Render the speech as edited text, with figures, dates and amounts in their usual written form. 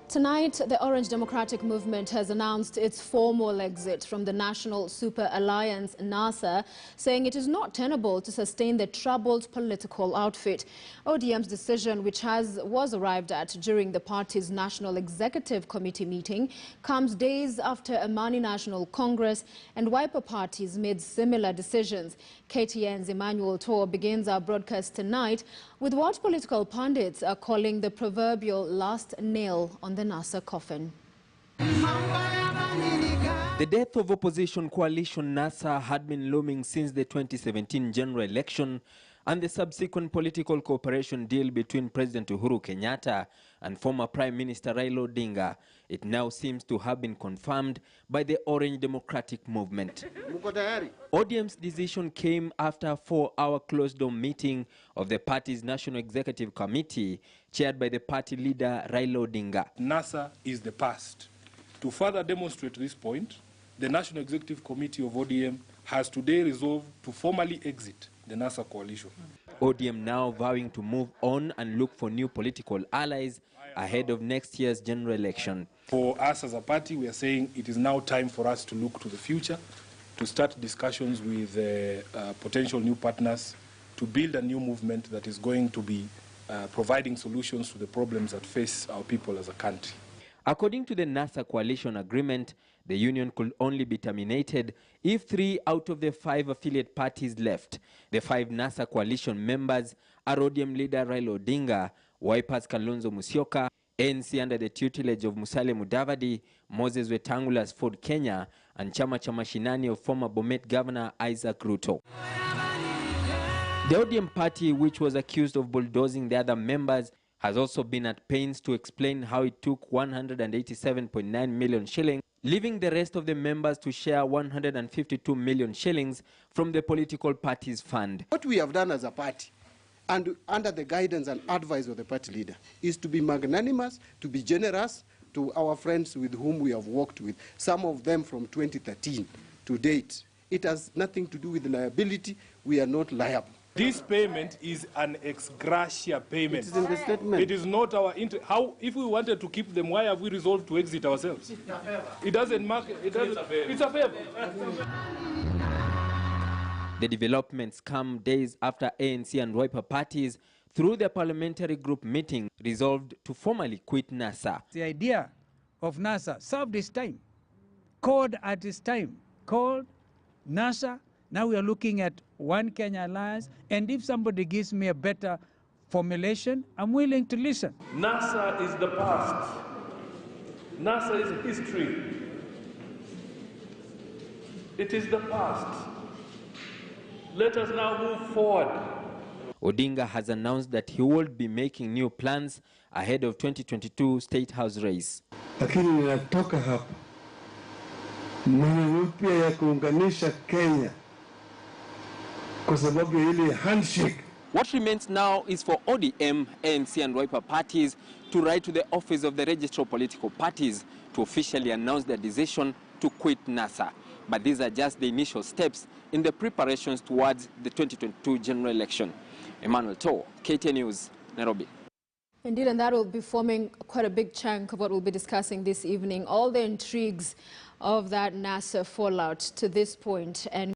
Tonight, the Orange Democratic Movement has announced its formal exit from the National Super Alliance, NASA, saying it is not tenable to sustain the troubled political outfit. ODM's decision, which was arrived at during the party's National Executive Committee meeting, comes days after Amani National Congress and Wiper parties made similar decisions. KTN's Emmanuel tour begins our broadcast tonight with what political pundits are calling the proverbial last nail on the NASA coffin. The death of opposition coalition NASA had been looming since the 2017 general election and the subsequent political cooperation deal between President Uhuru Kenyatta and former Prime Minister Raila Odinga. It now seems to have been confirmed by the Orange Democratic Movement. ODM's decision came after a 4-hour closed-door meeting of the party's National Executive Committee, chaired by the party leader Raila Odinga. NASA is the past. To further demonstrate this point, the National Executive Committee of ODM has today resolved to formally exit the NASA coalition. ODM now vowing to move on and look for new political allies ahead of next year's general election. For us as a party, we are saying it is now time for us to look to the future, to start discussions with potential new partners, to build a new movement that is going to be providing solutions to the problems that face our people as a country. According to the NASA coalition agreement, the union could only be terminated if 3 out of the 5 affiliate parties left. The 5 NASA coalition members are ODM leader Raila Odinga, Wiper's Kalonzo Musyoka, ANC under the tutelage of Musalia Mudavadi, Moses Wetangula's Ford Kenya, and Chama cha Mashinani of former Bomet Governor Isaac Ruto. The ODM party, which was accused of bulldozing the other members, has also been at pains to explain how it took 187.9 million shillings, leaving the rest of the members to share 152 million shillings from the political party's fund. What we have done as a party, and under the guidance and advice of the party leader, is to be magnanimous, to be generous to our friends with whom we have worked with, some of them from 2013 to date. It has nothing to do with liability. We are not liable. This payment is an ex gratia payment. It is in the statement. It is not our interest. How, if we wanted to keep them, why have we resolved to exit ourselves? It doesn't matter. It's a favor. The developments come days after ANC and Wiper parties, through their parliamentary group meeting, resolved to formally quit NASA. The idea of NASA served its time, called at its time, called NASA. Now we are looking at One Kenya Alliance, and if somebody gives me a better formulation, I'm willing to listen. NASA is the past. NASA is history. It is the past. Let us now move forward. Odinga has announced that he will be making new plans ahead of 2022 State House race. Lakini ninatoka hapa maneno mpya ya kuunganisha Kenya kwa sababu ya ile handshake. What remains now is for ODM, ANC and Wiper parties to write to the office of the Registrar of Political Parties to officially announce their decision to quit NASA. But these are just the initial steps in the preparations towards the 2022 general election. Emmanuel, KTN News, Nairobi. Indeed, and that will be forming quite a big chunk of what we'll be discussing this evening. All the intrigues of that NASA fallout to this point. And